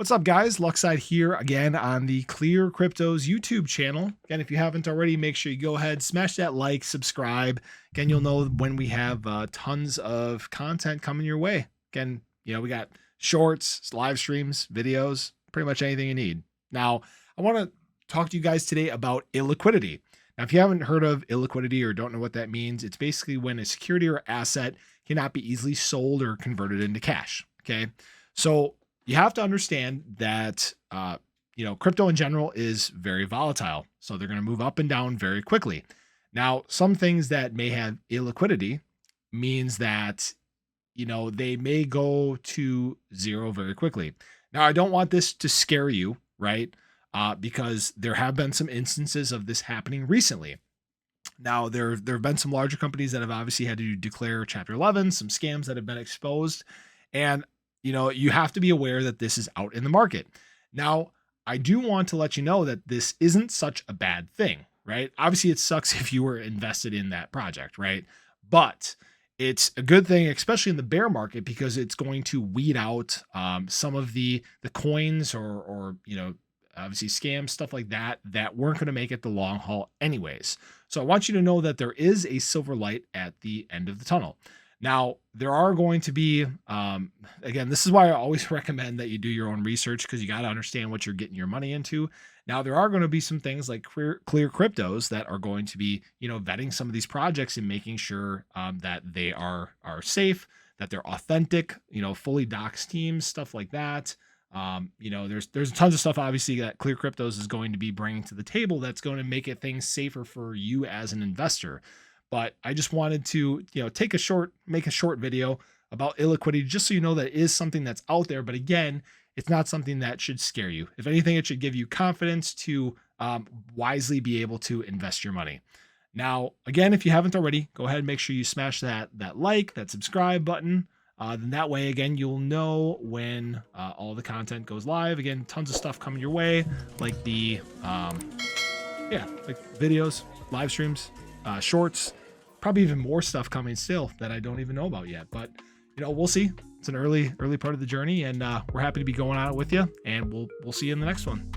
What's up, guys? Luckside here again on the ClearCryptos YouTube channel. Again, if you haven't already, make sure you go ahead, smash that like, subscribe. Again, you'll know when we have tons of content coming your way. Again, we got shorts, live streams, videos, pretty much anything you need. Now, I want to talk to you guys today about illiquidity. Now, if you haven't heard of illiquidity or don't know what that means, it's basically when a security or asset cannot be easily sold or converted into cash. Okay, so you have to understand that, crypto in general is very volatile. So they're going to move up and down very quickly. Now, some things that may have illiquidity means that, they may go to zero very quickly. Now, I don't want this to scare you, right? Because there have been some instances of this happening recently. Now, there have been some larger companies that have obviously had to declare Chapter 11, some scams that have been exposed. And you have to be aware that this is out in the market. Now, I do want to let you know that this isn't such a bad thing, right? Obviously, it sucks if you were invested in that project, right? But it's a good thing, especially in the bear market, because it's going to weed out some of the coins or obviously scams, stuff like that weren't going to make it the long haul anyways. So I want you to know that there is a silver light at the end of the tunnel. Now, there are going to be, again, this is why I always recommend that you do your own research, because you got to understand what you're getting your money into. Now, there are going to be some things like ClearCryptos that are going to be, vetting some of these projects and making sure that they are safe, that they're authentic, fully doxed teams, stuff like that. There's tons of stuff, obviously, that ClearCryptos is going to be bringing to the table that's going to make it things safer for you as an investor. But I just wanted to, make a short video about illiquidity, just so you know that it is something that's out there. But again, it's not something that should scare you. If anything, it should give you confidence to wisely be able to invest your money. Now, again, if you haven't already, go ahead and make sure you smash that like, that subscribe button. Then that way, again, you'll know when all the content goes live. Again, tons of stuff coming your way, like the videos, live streams, shorts. Probably even more stuff coming still that I don't even know about yet, but we'll see. It's an early part of the journey, and we're happy to be going on it with you, and we'll see you in the next one.